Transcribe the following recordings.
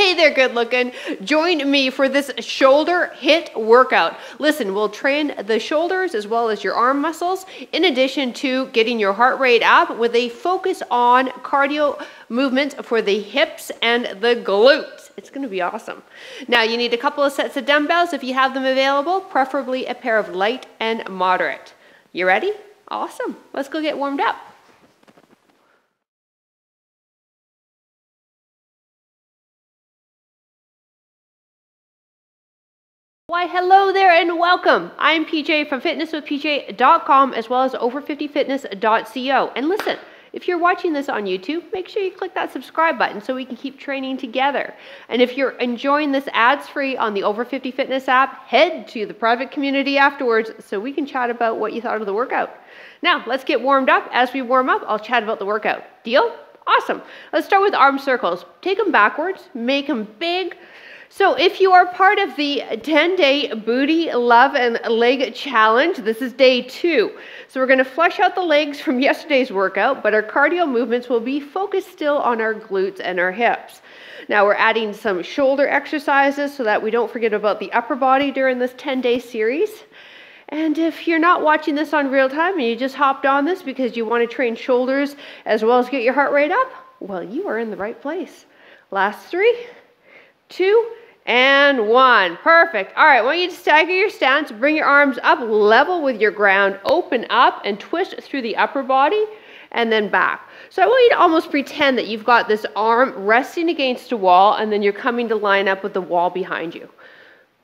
Hey there, good looking. Join me for this shoulder HIIT workout. Listen, we'll train the shoulders as well as your arm muscles, in addition to getting your heart rate up with a focus on cardio movements for the hips and the glutes. It's going to be awesome. Now, you need a couple of sets of dumbbells if you have them available, preferably a pair of light and moderate. You ready? Awesome. Let's go get warmed up. Why, hello there and welcome. I'm PJ from fitnesswithpj.com as well as over50fitness.co. And listen, if you're watching this on YouTube, make sure you click that subscribe button so we can keep training together. And if you're enjoying this ads-free on the Over 50 Fitness app, head to the private community afterwards so we can chat about what you thought of the workout. Now, let's get warmed up. As we warm up, I'll chat about the workout. Deal? Awesome. Let's start with arm circles. Take them backwards, make them big. So if you are part of the 10-day booty, love, and leg challenge, this is day 2. So we're going to flesh out the legs from yesterday's workout, but our cardio movements will be focused still on our glutes and our hips. Now we're adding some shoulder exercises so that we don't forget about the upper body during this 10-day series. And if you're not watching this on real time and you just hopped on this because you want to train shoulders as well as get your heart rate up, well, you are in the right place. Last 3, 2, and 1. Perfect. All right, I want you to stagger your stance, bring your arms up level with your ground, open up and twist through the upper body and then back. So I want you to almost pretend that you've got this arm resting against a wall and then you're coming to line up with the wall behind you.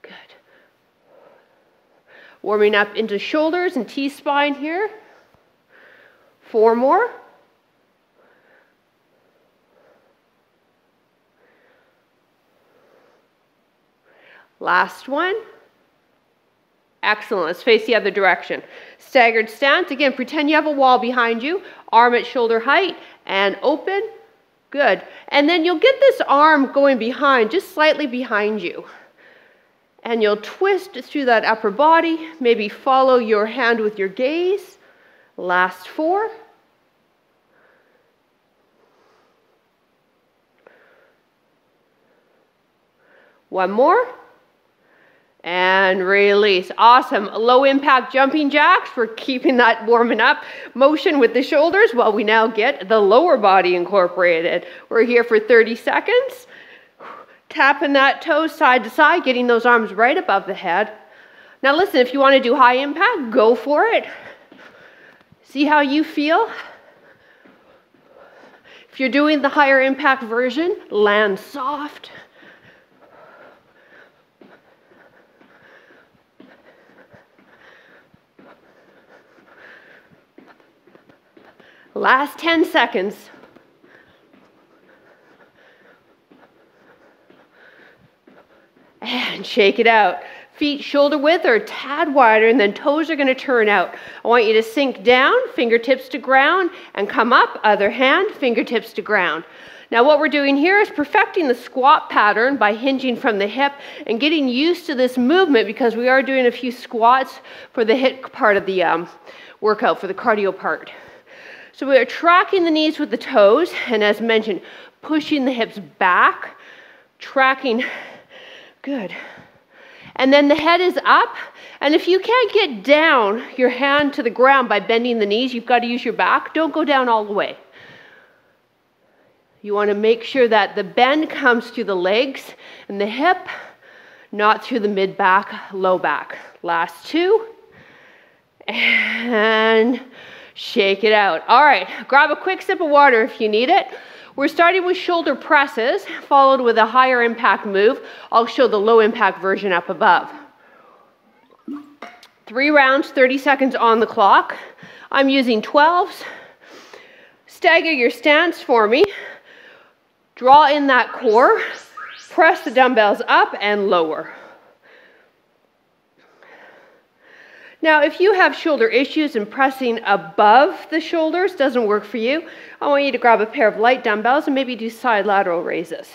Good. Warming up into shoulders and T-spine here. 4 more. Last one. Excellent. Let's face the other direction. Staggered stance. Again, pretend you have a wall behind you. Arm at shoulder height and open. Good. And then you'll get this arm going behind, just slightly behind you. And you'll twist through that upper body. Maybe follow your hand with your gaze. Last 4. One more. And release. Awesome. Low impact jumping jacks. We're keeping that warming up motion with the shoulders while we now get the lower body incorporated. We're here for 30 seconds. Tapping that toe side to side, getting those arms right above the head. Now listen, if you want to do high impact, go for it. See how you feel. If you're doing the higher impact version, land soft. Last 10 seconds. And shake it out. Feet shoulder width or a tad wider, and then toes are going to turn out. I want you to sink down, fingertips to ground, and come up, other hand, fingertips to ground. Now what we're doing here is perfecting the squat pattern by hinging from the hip and getting used to this movement because we are doing a few squats for the HIIT part of the workout, for the cardio part. So we are tracking the knees with the toes, and as mentioned, pushing the hips back, tracking, good. And then the head is up, and if you can't get down your hand to the ground by bending the knees, you've got to use your back. Don't go down all the way. You want to make sure that the bend comes through the legs and the hip, not through the mid-back, low back. Last 2, and shake it out. All right, grab a quick sip of water if you need it. We're starting with shoulder presses, followed with a higher impact move. I'll show the low impact version up above. 3 rounds, 30 seconds on the clock. I'm using 12s. Stagger your stance for me. Draw in that core. Press the dumbbells up and lower. Now, if you have shoulder issues and pressing above the shoulders doesn't work for you, I want you to grab a pair of light dumbbells and maybe do side lateral raises.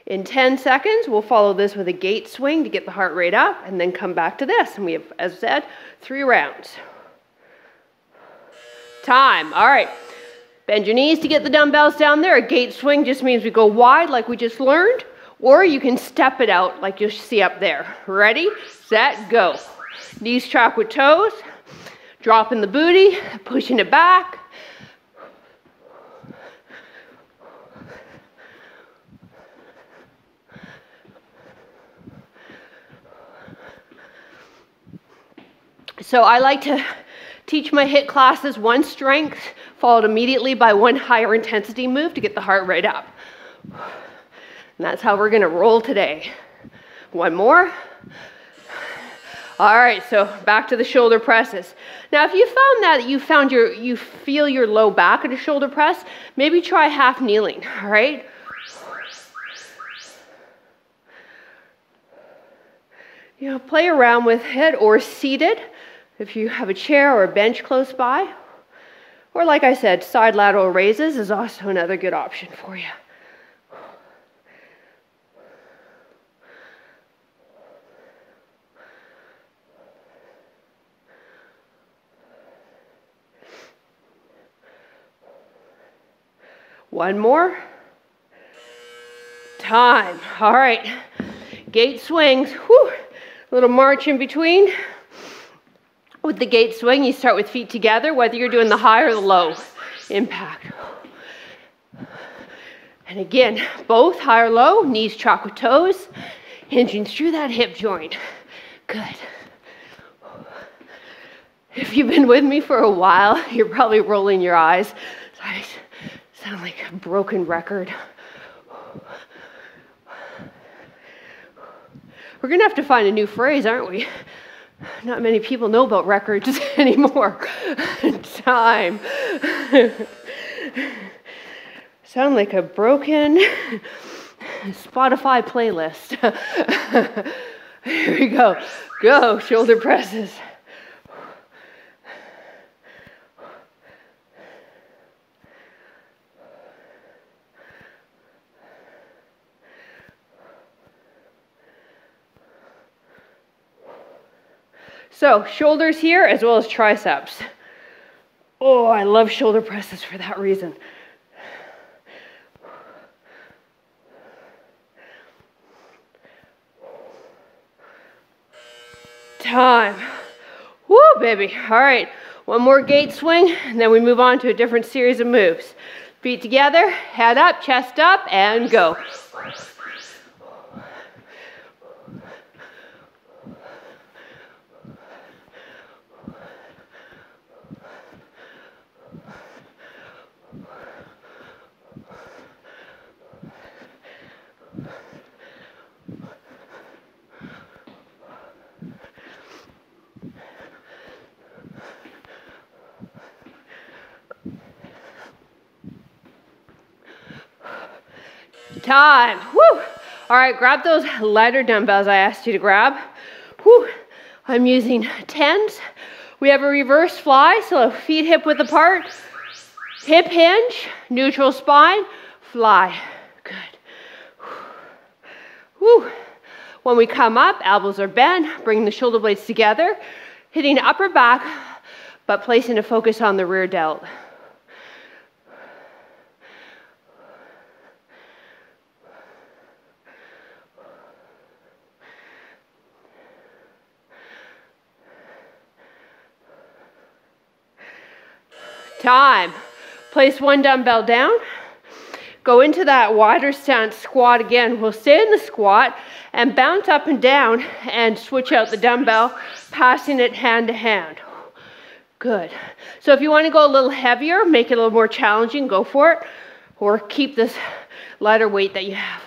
In 10 seconds, we'll follow this with a gate swing to get the heart rate up and then come back to this. And we have, as I said, 3 rounds. Time. All right. Bend your knees to get the dumbbells down there. A gate swing just means we go wide like we just learned, or you can step it out like you see up there. Ready, set, go. Knees track with toes, dropping the booty, pushing it back. So I like to teach my HIIT classes one strength, followed immediately by one higher intensity move to get the heart rate up. And that's how we're gonna roll today. One more. All right, so back to the shoulder presses. Now, if you found that you feel your low back at a shoulder press, maybe try half kneeling, all right? You know, play around with it, or seated if you have a chair or a bench close by. Or like I said, side lateral raises is also another good option for you. One more. Time. All right. Gate swings. Whew. Little march in between. With the gate swing, you start with feet together, whether you're doing the high or the low impact. And again, both high or low, knees track with toes, hinging through that hip joint. Good. If you've been with me for a while, you're probably rolling your eyes. I sound like a broken record. We're going to have to find a new phrase, aren't we? Not many people know about records anymore. Time. Sound like a broken Spotify playlist. Here we go. Go, shoulder presses. So shoulders here as well as triceps. Oh, I love shoulder presses for that reason. Time. Woo, baby. All right, one more gate swing, and then we move on to a different series of moves. Feet together, head up, chest up, and go. Time. Woo. All right, grab those lighter dumbbells I asked you to grab. Woo. I'm using 10s. We have a reverse fly, so feet hip width apart, hip hinge, neutral spine, fly. Good. Woo. When we come up, elbows are bent, bring the shoulder blades together, hitting upper back, but placing a focus on the rear delt. Time. Place one dumbbell down. Go into that wider stance squat again. We'll stay in the squat and bounce up and down and switch out the dumbbell, passing it hand to hand. Good. So if you want to go a little heavier, make it a little more challenging, go for it. Or keep this lighter weight that you have.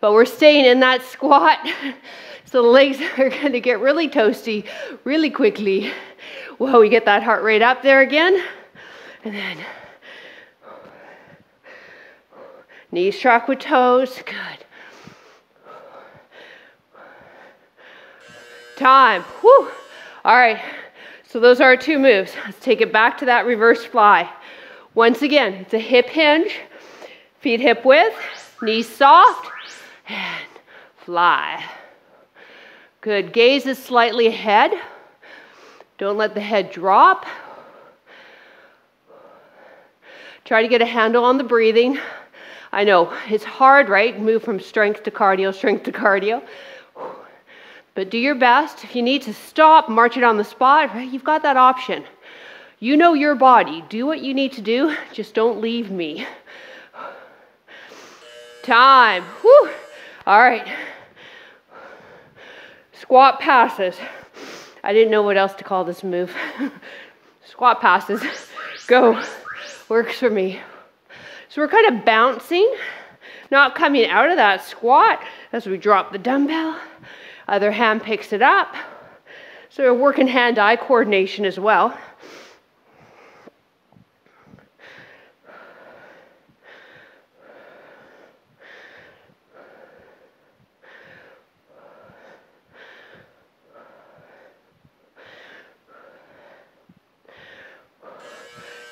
But we're staying in that squat. So the legs are going to get really toasty really quickly. Well, we get that heart rate up there again. And then knees track with toes. Good. Time. Whew. All right. So those are our two moves. Let's take it back to that reverse fly. Once again, it's a hip hinge, feet hip width, knees soft, and fly. Good. Gaze is slightly ahead. Don't let the head drop. Try to get a handle on the breathing. I know, it's hard, right? Move from strength to cardio. But do your best. If you need to stop, march it on the spot, right? You've got that option. You know your body. Do what you need to do. Just don't leave me. Time. Whew. All right. Squat passes. I didn't know what else to call this move. Squat passes. Go. Works for me. So we're kind of bouncing, not coming out of that squat as we drop the dumbbell. Other hand picks it up. So we're working hand-eye coordination as well.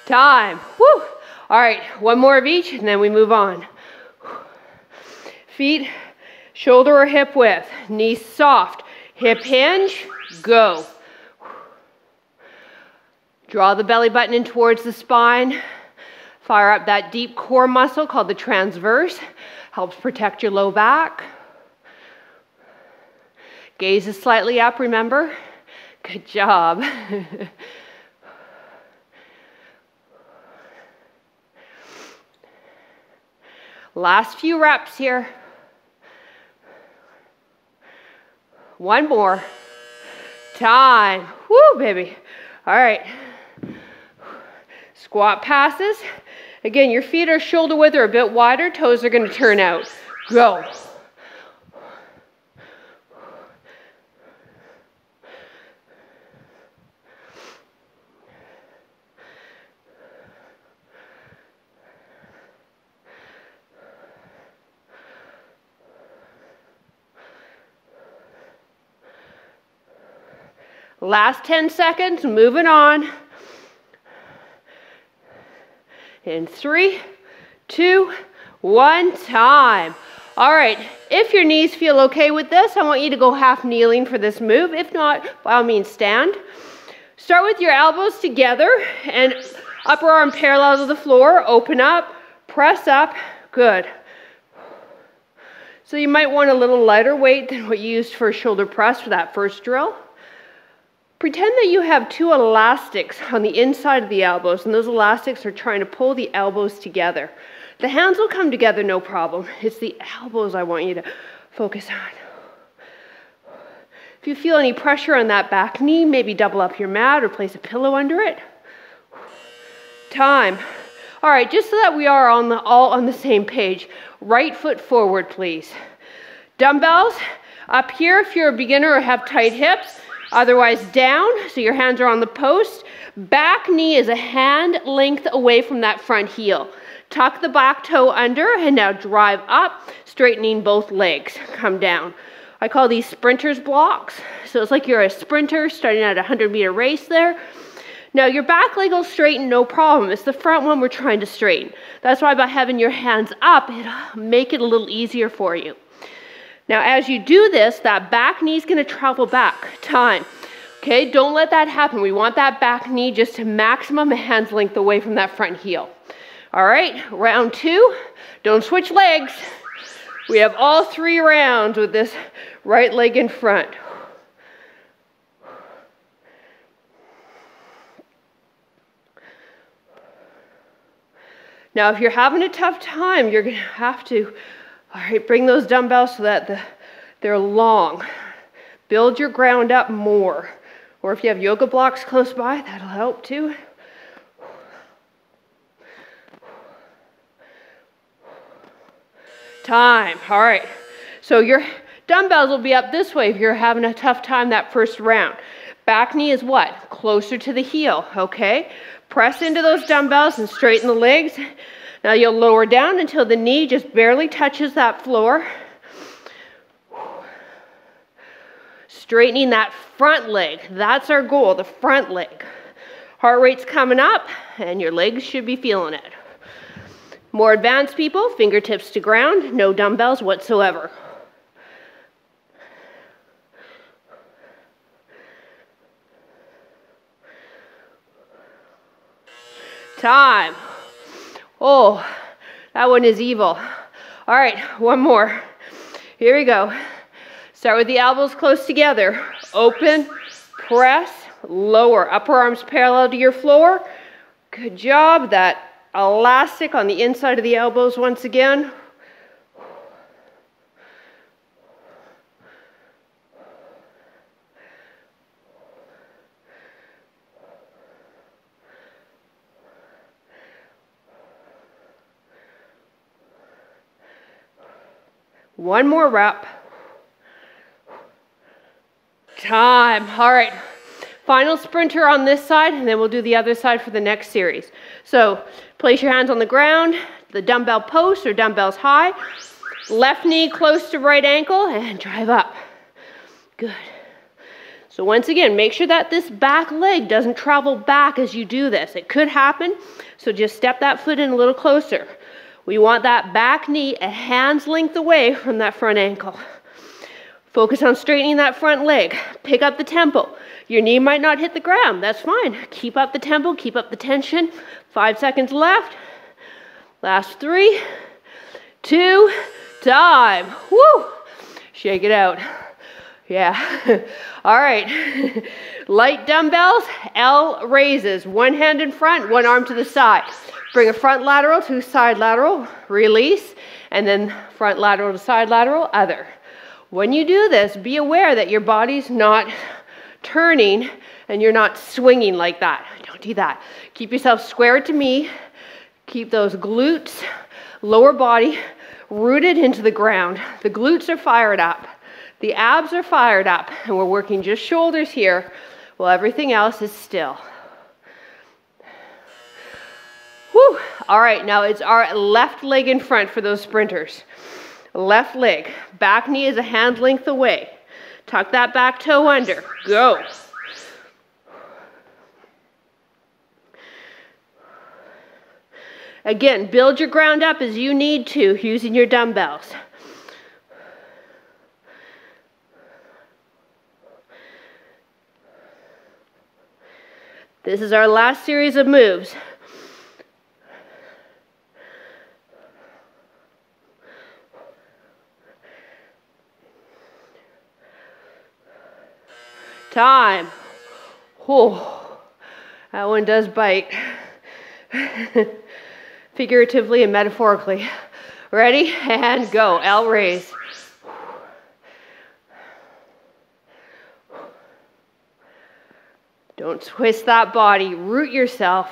Time. Woo. All right, one more of each, and then we move on. Feet, shoulder or hip width. Knees soft. Hip hinge. Go. Draw the belly button in towards the spine. Fire up that deep core muscle called the transverse. Helps protect your low back. Gaze is slightly up, remember? Good job. Last few reps here. One more. Time. Woo, baby. All right. Squat passes. Again, your feet are shoulder width or a bit wider. Toes are going to turn out. Go. Last 10 seconds, moving on. In 3, 2, 1, time. All right, if your knees feel okay with this, I want you to go half kneeling for this move. If not, by all means, stand. Start with your elbows together and upper arm parallel to the floor. Open up, press up, good. So you might want a little lighter weight than what you used for a shoulder press for that first drill. Pretend that you have two elastics on the inside of the elbows, and those elastics are trying to pull the elbows together. The hands will come together, no problem. It's the elbows I want you to focus on. If you feel any pressure on that back knee, maybe double up your mat or place a pillow under it. Time. All right, just so that we are all on the same page, right foot forward, please. Dumbbells up here if you're a beginner or have tight hips. Otherwise down, so your hands are on the post. Back knee is a hand length away from that front heel. Tuck the back toe under and now drive up, straightening both legs. Come down. I call these sprinters blocks. So it's like you're a sprinter starting at a 100-meter race there. Now your back leg will straighten, no problem. It's the front one we're trying to straighten. That's why by having your hands up, it'll make it a little easier for you. Now, as you do this, that back knee is going to travel back. Time. Okay, don't let that happen. We want that back knee just to maximum a hand's length away from that front heel. All right, round 2. Don't switch legs. We have all 3 rounds with this right leg in front. Now, if you're having a tough time, you're going to have to all right, bring those dumbbells so that they're long. Build your ground up more. Or if you have yoga blocks close by, that'll help too. Time. All right. So your dumbbells will be up this way if you're having a tough time that first round. Back knee is what? Closer to the heel, okay? Press into those dumbbells and straighten the legs. Now you'll lower down until the knee just barely touches that floor. Straightening that front leg. That's our goal, the front leg. Heart rate's coming up and your legs should be feeling it. More advanced people, fingertips to ground, no dumbbells whatsoever. Time. Oh, that one is evil. All right, one more. Here we go. Start with the elbows close together. Open, press, lower. Upper arms parallel to your floor. Good job. That elastic on the inside of the elbows once again. One more rep. Time. All right. Final sprinter on this side, and then we'll do the other side for the next series. So place your hands on the ground, the dumbbell post or dumbbells high. Left knee close to right ankle and drive up. Good. So once again, make sure that this back leg doesn't travel back as you do this. It could happen, so just step that foot in a little closer. We want that back knee a hand's length away from that front ankle. Focus on straightening that front leg. Pick up the tempo. Your knee might not hit the ground. That's fine. Keep up the tempo. Keep up the tension. 5 seconds left. Last 3, 2, time. Woo! Shake it out. Yeah. All right. Light dumbbells, L raises. One hand in front, one arm to the side. Bring a front lateral to side lateral, release, and then front lateral to side lateral, other. When you do this, be aware that your body's not turning and you're not swinging like that. Don't do that. Keep yourself square to me. Keep those glutes, lower body, rooted into the ground. The glutes are fired up. The abs are fired up, and we're working just shoulders here while everything else is still. Whew. All right, now it's our left leg in front for those sprinters. Left leg. Back knee is a hand length away. Tuck that back toe under. Go. Again, build your ground up as you need to using your dumbbells. This is our last series of moves. Time. Oh, that one does bite. Figuratively and metaphorically. Ready? And go. L raise. Don't twist that body. Root yourself.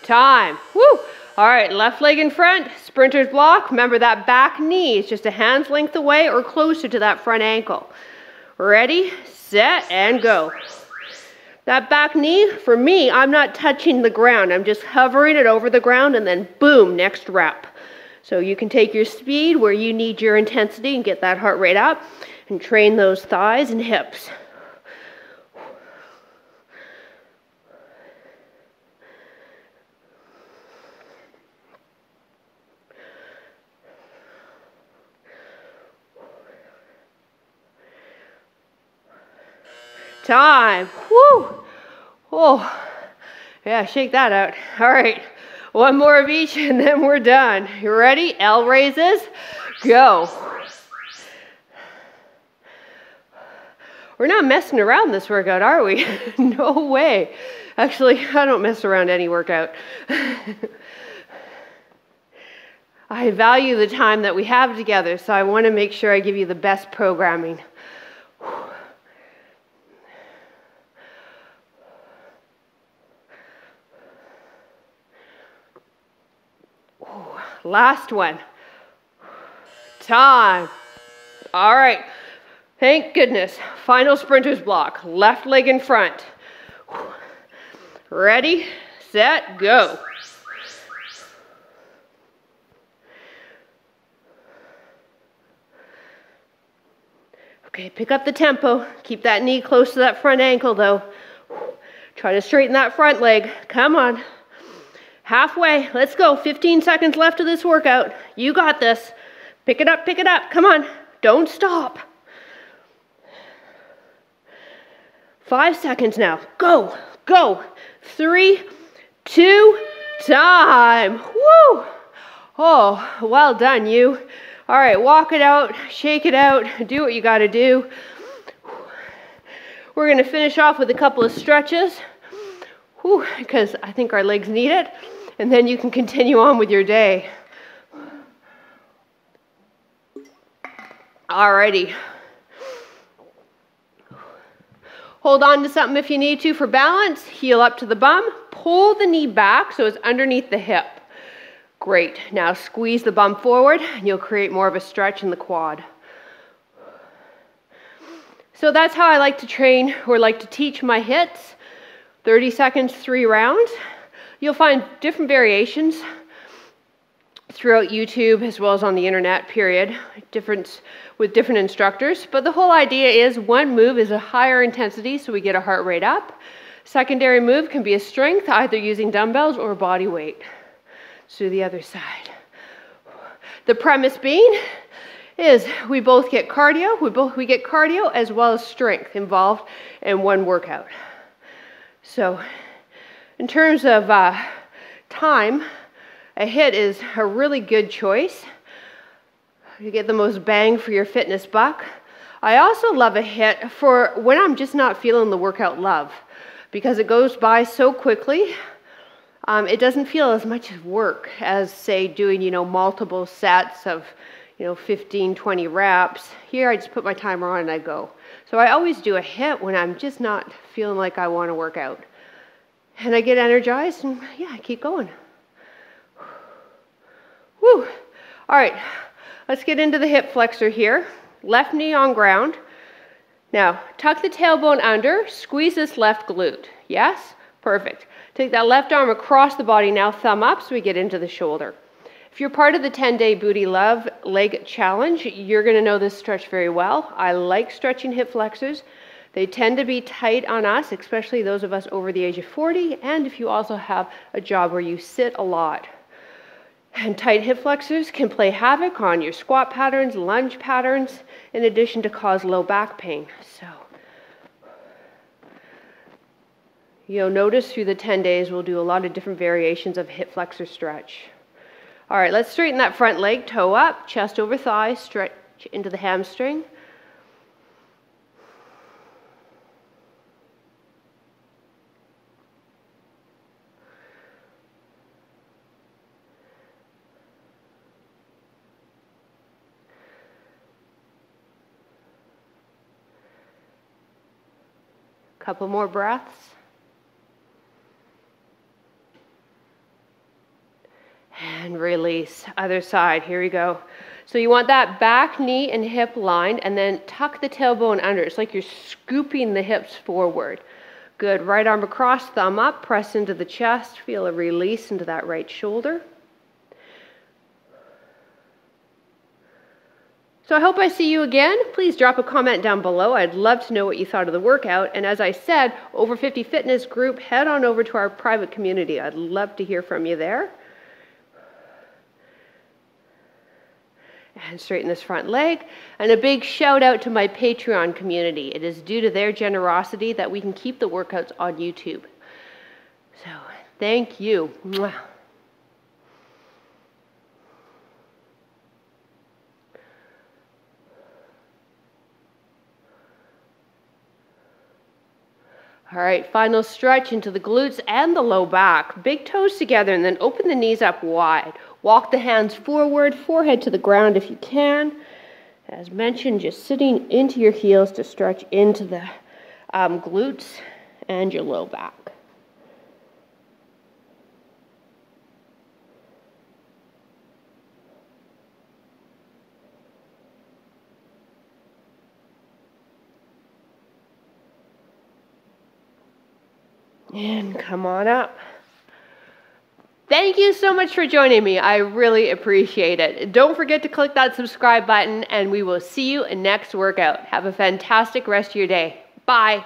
Time. Woo! All right, left leg in front, sprinter's block. Remember that back knee is just a hand's length away or closer to that front ankle. Ready, set, and go. That back knee, for me, I'm not touching the ground. I'm just hovering it over the ground and then boom, next rep. So you can take your speed where you need your intensity and get that heart rate up and train those thighs and hips. Time. Woo! Oh, yeah, shake that out. All right, one more of each and then we're done. You ready? L raises. Go. We're not messing around this workout, are we? No way. Actually, I don't mess around any workout. I value the time that we have together, so I want to make sure I give you the best programming. Last one. Time. All right. Thank goodness. Final sprinter's block. Left leg in front. Ready, set, go. Okay, pick up the tempo. Keep that knee close to that front ankle though. Try to straighten that front leg. Come on. Halfway. Let's go. 15 seconds left of this workout. You got this. Pick it up, pick it up. Come on. Don't stop. 5 seconds now. Go, go. 3, 2, time. Woo! Oh, well done, you. All right, walk it out, shake it out, do what you got to do. We're going to finish off with a couple of stretches, because I think our legs need it, and then you can continue on with your day. Alrighty. Hold on to something if you need to for balance. Heel up to the bum. Pull the knee back so it's underneath the hip. Great. Now squeeze the bum forward and you'll create more of a stretch in the quad. So that's how I like to train or like to teach my HIITs. 30 seconds, 3 rounds. You'll find different variations throughout YouTube as well as on the internet, period, with different instructors. But the whole idea is one move is a higher intensity so we get our heart rate up. Secondary move can be a strength, either using dumbbells or body weight. Let's do the other side. The premise being is we both get cardio, we get cardio as well as strength involved in one workout. So in terms of time, a HIIT is a really good choice. You get the most bang for your fitness buck. I also love a HIIT for when I'm just not feeling the workout love because it goes by so quickly. It doesn't feel as much work as, say, doing, multiple sets of, 15, 20 reps. Here, I just put my timer on and I go. So I always do a HIIT when I'm just not feeling like I want to work out. And I get energized and, yeah, I keep going. Woo! All right, let's get into the hip flexor here. Left knee on ground. Now, tuck the tailbone under, squeeze this left glute. Yes? Perfect. Take that left arm across the body now, thumb up, so we get into the shoulder. If you're part of the 10-day Booty Love Leg Challenge, you're going to know this stretch very well. I like stretching hip flexors. They tend to be tight on us, especially those of us over the age of 40, and if you also have a job where you sit a lot. And tight hip flexors can play havoc on your squat patterns, lunge patterns, in addition to cause low back pain. So you'll notice through the 10 days we'll do a lot of different variations of hip flexor stretch. All right, let's straighten that front leg, toe up, chest over thigh, stretch into the hamstring. Couple more breaths. And release. Other side. Here we go. So you want that back knee and hip lined and then tuck the tailbone under. It's like you're scooping the hips forward. Good. Right arm across, thumb up, press into the chest. Feel a release into that right shoulder. So I hope I see you again. Please drop a comment down below. I'd love to know what you thought of the workout. And as I said, Over 50 Fitness group, head on over to our private community. I'd love to hear from you there. And straighten this front leg. And a big shout out to my Patreon community. It is due to their generosity that we can keep the workouts on YouTube. So thank you. Mwah. All right, final stretch into the glutes and the low back. Big toes together and then open the knees up wide. Walk the hands forward, forehead to the ground if you can. As mentioned, just sitting into your heels to stretch into the glutes and your low back. And come on up. Thank you so much for joining me. I really appreciate it. Don't forget to click that subscribe button and we will see you in next workout. Have a fantastic rest of your day. Bye.